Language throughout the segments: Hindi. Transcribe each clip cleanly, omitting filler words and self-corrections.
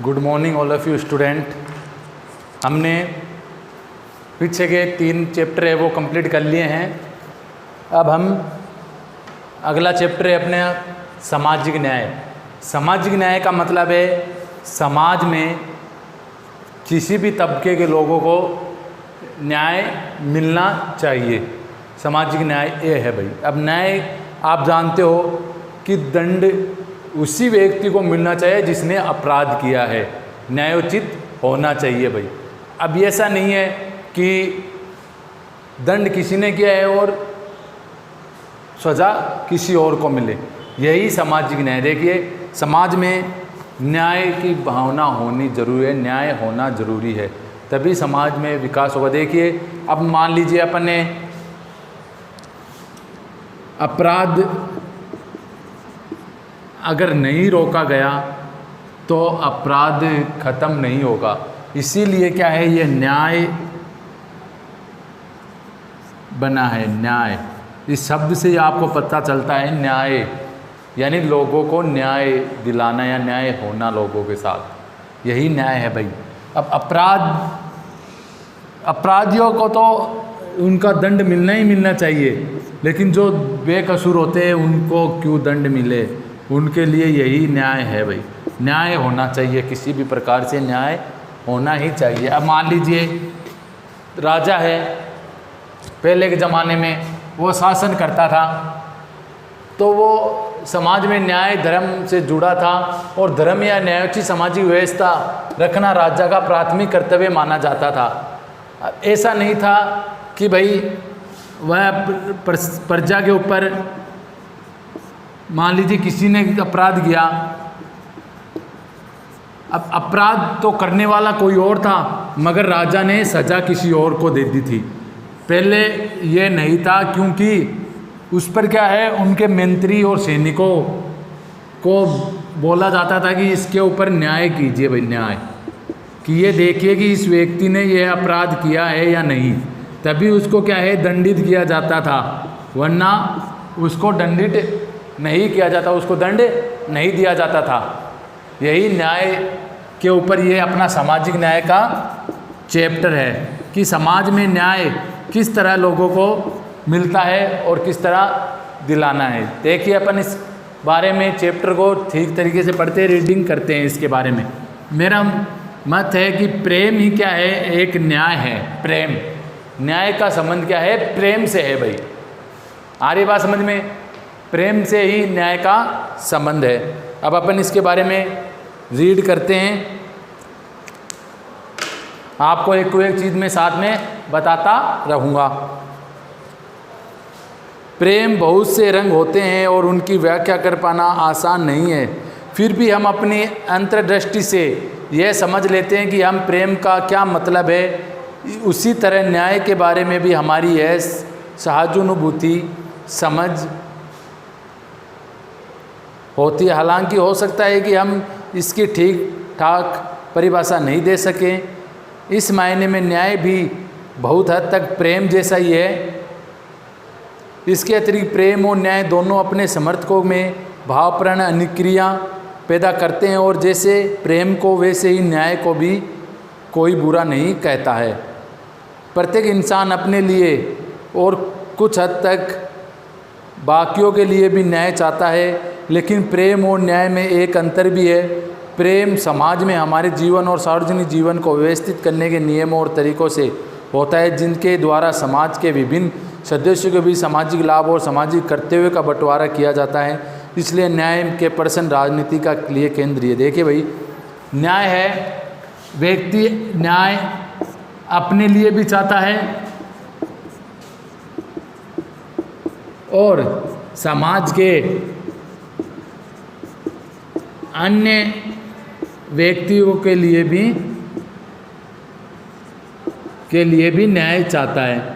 Good morning all of you student. हमने पीछे के 3 चैप्टर है वो कंप्लीट कर लिए हैं। अब हम अगला चैप्टर है अपने सामाजिक न्याय। सामाजिक न्याय का मतलब है समाज में किसी भी तबके के लोगों को न्याय मिलना चाहिए। सामाजिक न्याय ये है भाई। अब न्याय आप जानते हो कि दंड उसी व्यक्ति को मिलना चाहिए जिसने अपराध किया है, न्यायोचित होना चाहिए भाई। अब ऐसा नहीं है कि दंड किसी ने किया है और सज़ा किसी और को मिले, यही सामाजिक न्याय। देखिए समाज में न्याय की भावना होनी जरूरी है, न्याय होना जरूरी है, तभी समाज में विकास होगा। देखिए अब मान लीजिए अपन ने अपराध अगर नहीं रोका गया तो अपराध खत्म नहीं होगा। इसीलिए क्या है, ये न्याय बना है। न्याय इस शब्द से ही आपको पता चलता है, न्याय यानी लोगों को न्याय दिलाना या न्याय होना लोगों के साथ, यही न्याय है भाई। अब अपराधियों को तो उनका दंड मिलना ही मिलना चाहिए, लेकिन जो बेकसूर होते हैं उनको क्यों दंड मिले, उनके लिए यही न्याय है भाई। न्याय होना चाहिए, किसी भी प्रकार से न्याय होना ही चाहिए। अब मान लीजिए राजा है, पहले के ज़माने में वो शासन करता था, तो वो समाज में न्याय धर्म से जुड़ा था और धर्म या न्यायोचित सामाजिक व्यवस्था रखना राजा का प्राथमिक कर्तव्य माना जाता था। ऐसा नहीं था कि भाई वह प्रजा के ऊपर, मान लीजिए किसी ने अपराध किया, अब अपराध तो करने वाला कोई और था मगर राजा ने सज़ा किसी और को दे दी थी। पहले ये नहीं था, क्योंकि उस पर क्या है, उनके मंत्री और सैनिकों को बोला जाता था कि इसके ऊपर न्याय कीजिए भाई, न्याय कि ये देखिए कि इस व्यक्ति ने यह अपराध किया है या नहीं, तभी उसको क्या है दंडित किया जाता था, वरना उसको दंडित नहीं किया जाता, उसको दंड नहीं दिया जाता था। यही न्याय के ऊपर ये अपना सामाजिक न्याय का चैप्टर है कि समाज में न्याय किस तरह लोगों को मिलता है और किस तरह दिलाना है। देखिए अपन इस बारे में चैप्टर को ठीक तरीके से पढ़ते हैं, रीडिंग करते हैं इसके बारे में। मेरा मत है कि प्रेम ही क्या है, एक न्याय है। प्रेम, न्याय का संबंध क्या है, प्रेम से है भाई। आ रही बात समझ में? प्रेम से ही न्याय का संबंध है। अब अपन इसके बारे में रीड करते हैं, आपको एक को एक चीज़ में साथ में बताता रहूँगा। प्रेम बहुत से रंग होते हैं और उनकी व्याख्या कर पाना आसान नहीं है, फिर भी हम अपनी अंतर्दृष्टि से यह समझ लेते हैं कि हम प्रेम का क्या मतलब है। उसी तरह न्याय के बारे में भी हमारी यह सहानुभूति समझ होती है। हालांकि हो सकता है कि हम इसकी ठीक ठाक परिभाषा नहीं दे सकें। इस मायने में न्याय भी बहुत हद तक प्रेम जैसा ही है। इसके अतिरिक्त प्रेम और न्याय दोनों अपने समर्थकों में भावपूर्ण अनुक्रिया पैदा करते हैं, और जैसे प्रेम को वैसे ही न्याय को भी कोई बुरा नहीं कहता है। प्रत्येक इंसान अपने लिए और कुछ हद तक बाकियों के लिए भी न्याय चाहता है, लेकिन प्रेम और न्याय में एक अंतर भी है। प्रेम समाज में हमारे जीवन और सार्वजनिक जीवन को व्यवस्थित करने के नियमों और तरीक़ों से होता है, जिनके द्वारा समाज के विभिन्न सदस्यों के बीच सामाजिक लाभ और सामाजिक कर्तव्य का बंटवारा किया जाता है। इसलिए न्याय के प्रश्न राजनीति का लिए केंद्रीय। देखिए भाई, न्याय है, व्यक्ति न्याय अपने लिए भी चाहता है और समाज के अन्य व्यक्तियों के लिए भी न्याय चाहता है।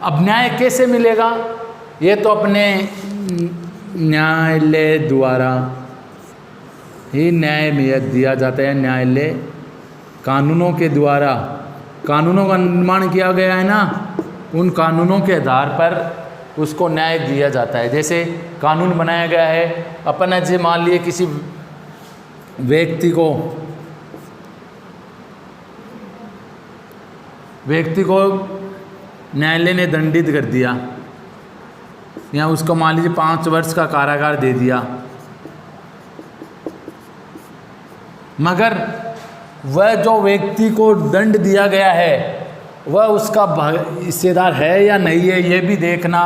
अब न्याय कैसे मिलेगा, ये तो अपने न्यायालय द्वारा ही न्याय दिया जाता है। न्यायालय कानूनों के द्वारा, कानूनों का निर्माण किया गया है ना, उन कानूनों के आधार पर उसको न्याय दिया जाता है। जैसे कानून बनाया गया है, अपन ऐसे मान लिए किसी व्यक्ति को न्यायालय ने दंडित कर दिया या उसको मान लीजिए 5 वर्ष का कारागार दे दिया, मगर वह जो व्यक्ति को दंड दिया गया है वह उसका हिस्सेदार है या नहीं है, ये भी देखना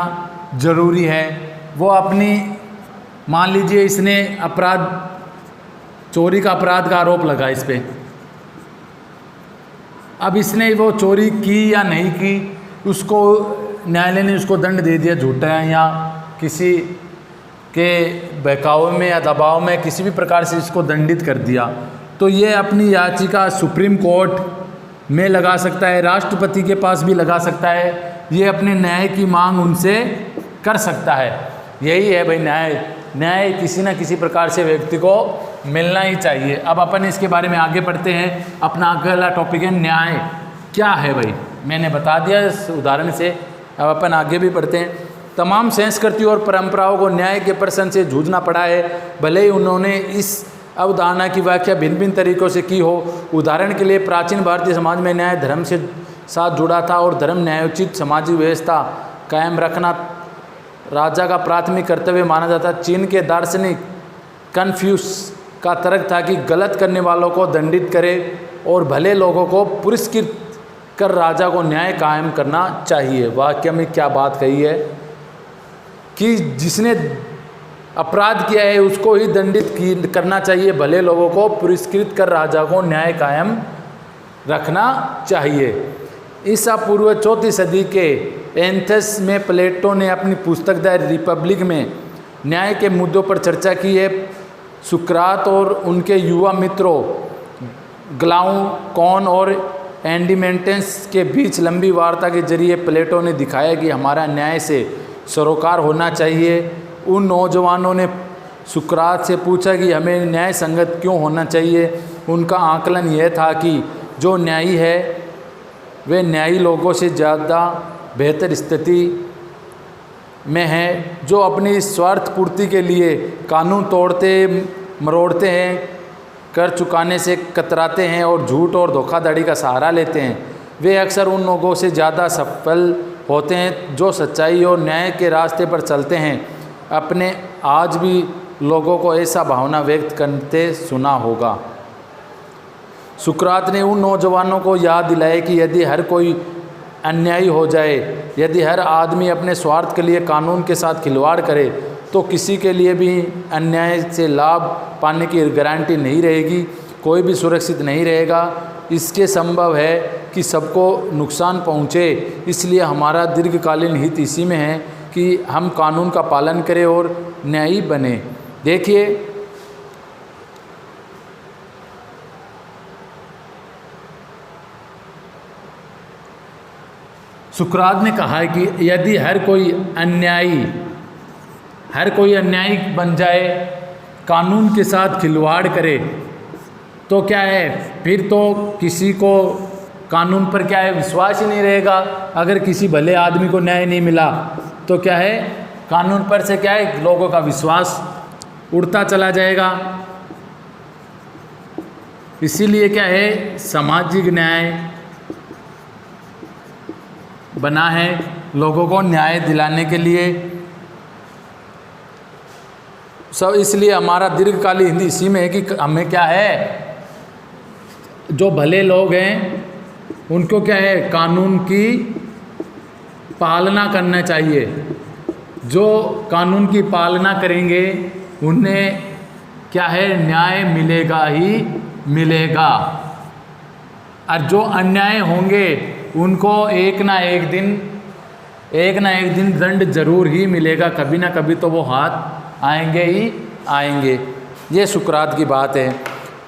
जरूरी है। वो अपनी मान लीजिए इसने चोरी का अपराध का आरोप लगा इस पे, अब इसने वो चोरी की या नहीं की, उसको न्यायालय ने उसको दंड दे दिया झूठा या किसी के बहकावे में या दबाव में किसी भी प्रकार से इसको दंडित कर दिया, तो ये अपनी याचिका सुप्रीम कोर्ट में लगा सकता है, राष्ट्रपति के पास भी लगा सकता है, ये अपने न्याय की मांग उनसे कर सकता है। यही है भाई न्याय किसी न किसी प्रकार से व्यक्ति को मिलना ही चाहिए। अब अपन इसके बारे में आगे बढ़ते हैं। अपना अगला टॉपिक है न्याय क्या है भाई, मैंने बता दिया इस उदाहरण से। अब अपन आगे भी बढ़ते हैं। तमाम संस्कृतियों और परंपराओं को न्याय के प्रश्न से जूझना पड़ा है, भले ही उन्होंने इस अवधारणा की व्याख्या भिन्न भिन्न तरीकों से की हो। उदाहरण के लिए प्राचीन भारतीय समाज में न्याय धर्म से साथ जुड़ा था और धर्म न्यायोचित सामाजिक व्यवस्था कायम रखना राजा का प्राथमिक कर्तव्य माना जाता। चीन के दार्शनिक कन्फ्यूश का तर्क था कि गलत करने वालों को दंडित करे और भले लोगों को पुरस्कृत कर राजा को न्याय कायम करना चाहिए। वाक्य में क्या बात कही है कि जिसने अपराध किया है उसको ही दंडित करना चाहिए, भले लोगों को पुरस्कृत कर राजा को न्याय कायम रखना चाहिए। ईसा पूर्व 4वीं सदी के एथेंस में प्लेटो ने अपनी पुस्तक द रिपब्लिक में न्याय के मुद्दों पर चर्चा की है। सुकरात और उनके युवा मित्रों ग्लाउकॉन और एंडीमेंटेंस के बीच लंबी वार्ता के जरिए प्लेटो ने दिखाया कि हमारा न्याय से सरोकार होना चाहिए। उन नौजवानों ने सुकरात से पूछा कि हमें न्याय संगत क्यों होना चाहिए। उनका आकलन यह था कि जो न्यायी है वे न्यायी लोगों से ज़्यादा बेहतर स्थिति में है, जो अपनी स्वार्थ पूर्ति के लिए कानून तोड़ते मरोड़ते हैं, कर चुकाने से कतराते हैं और झूठ और धोखाधड़ी का सहारा लेते हैं। वे अक्सर उन लोगों से ज़्यादा सफल होते हैं जो सच्चाई और न्याय के रास्ते पर चलते हैं। अपने आज भी लोगों को ऐसा भावना व्यक्त करते सुना होगा। सुकरात ने उन नौजवानों को याद दिलाया कि यदि हर कोई अन्यायी हो जाए, यदि हर आदमी अपने स्वार्थ के लिए कानून के साथ खिलवाड़ करे, तो किसी के लिए भी अन्याय से लाभ पाने की गारंटी नहीं रहेगी, कोई भी सुरक्षित नहीं रहेगा। इसके संभव है कि सबको नुकसान पहुँचे। इसलिए हमारा दीर्घकालीन हित इसी में है कि हम कानून का पालन करें और न्यायी बने। देखिए, सुकरात ने कहा है कि यदि हर कोई अन्यायी बन जाए, कानून के साथ खिलवाड़ करे, तो क्या है, फिर तो किसी को कानून पर क्या है विश्वास ही नहीं रहेगा। अगर किसी भले आदमी को न्याय नहीं मिला तो क्या है, कानून पर से क्या है, लोगों का विश्वास उड़ता चला जाएगा। इसीलिए क्या है, सामाजिक न्याय बना है लोगों को न्याय दिलाने के लिए। सब इसलिए हमारा दीर्घकालीन हिंदी इसी में है कि हमें क्या है, जो भले लोग हैं उनको क्या है, कानून की पालना करना चाहिए। जो कानून की पालना करेंगे उन्हें क्या है, न्याय मिलेगा ही मिलेगा। और जो अन्याय होंगे उनको एक ना एक दिन दंड जरूर ही मिलेगा, कभी ना कभी तो वो हाथ आएंगे ही आएंगे। ये सुकरात की बात है।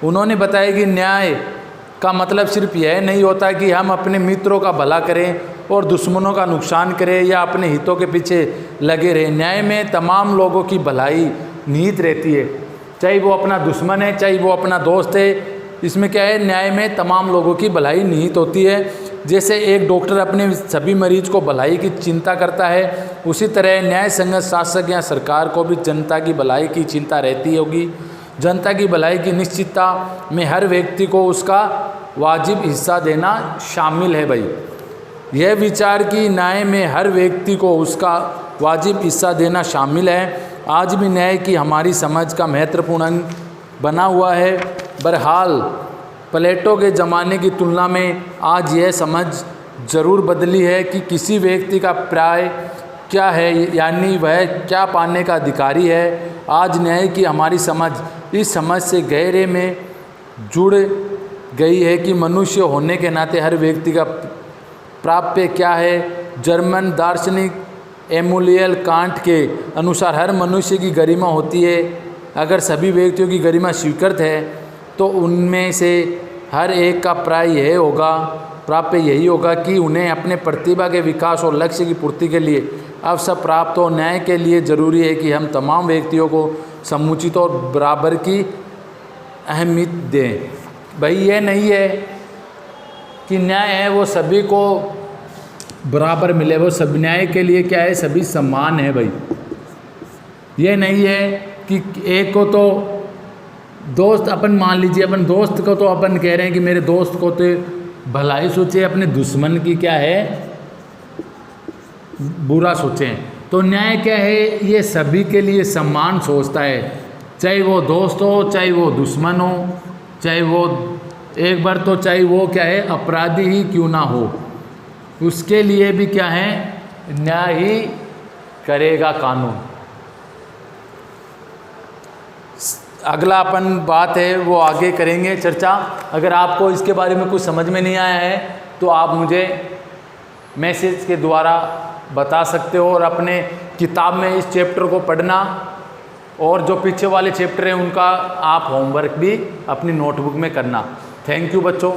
उन्होंने बताया कि न्याय का मतलब सिर्फ यह नहीं होता कि हम अपने मित्रों का भला करें और दुश्मनों का नुकसान करें या अपने हितों के पीछे लगे रहें। न्याय में तमाम लोगों की भलाई निहित रहती है, चाहे वो अपना दुश्मन है, चाहे वो अपना दोस्त है। इसमें क्या है, न्याय में तमाम लोगों की भलाई निहित होती है। जैसे एक डॉक्टर अपने सभी मरीज को भलाई की चिंता करता है, उसी तरह न्याय संगत शासक या सरकार को भी जनता की भलाई की चिंता रहती होगी। जनता की भलाई की निश्चितता में हर व्यक्ति को उसका वाजिब हिस्सा देना शामिल है। भाई यह विचार कि न्याय में हर व्यक्ति को उसका वाजिब हिस्सा देना शामिल है, आज भी न्याय की हमारी समझ का महत्वपूर्ण अंग बना हुआ है। बहरहाल प्लेटो के ज़माने की तुलना में आज यह समझ ज़रूर बदली है कि किसी व्यक्ति का प्राय क्या है, यानी वह क्या पाने का अधिकारी है। आज न्याय की हमारी समझ इस समझ से गहरे में जुड़ गई है कि मनुष्य होने के नाते हर व्यक्ति का प्राप्य क्या है। जर्मन दार्शनिक एमुलियल कांट के अनुसार हर मनुष्य की गरिमा होती है। अगर सभी व्यक्तियों की गरिमा स्वीकृत है तो उनमें से हर एक का प्राप्य यही होगा कि उन्हें अपने प्रतिभा के विकास और लक्ष्य की पूर्ति के लिए अवसर प्राप्त हो। न्याय के लिए ज़रूरी है कि हम तमाम व्यक्तियों को समुचित और बराबर की अहमियत दें। भाई ये नहीं है कि न्याय है वो सभी को बराबर मिले, वो सब न्याय के लिए क्या है, सभी समान है। भाई ये नहीं है कि एक को तो दोस्त अपन मान लीजिए, अपन दोस्त को तो अपन कह रहे हैं कि मेरे दोस्त को तो भलाई सोचे, अपने दुश्मन की क्या है, बुरा सोचें। तो न्याय क्या है, ये सभी के लिए समान सोचता है, चाहे वो दोस्त हो, चाहे वो दुश्मन हो, चाहे वो एक बार तो चाहे वो क्या है अपराधी ही क्यों ना हो, उसके लिए भी क्या है, न्याय ही करेगा कानून। अगला अपन बात है वो आगे करेंगे चर्चा। अगर आपको इसके बारे में कुछ समझ में नहीं आया है तो आप मुझे मैसेज के द्वारा बता सकते हो, और अपने किताब में इस चैप्टर को पढ़ना, और जो पीछे वाले चैप्टर हैं उनका आप होमवर्क भी अपनी नोटबुक में करना। थैंक यू बच्चों।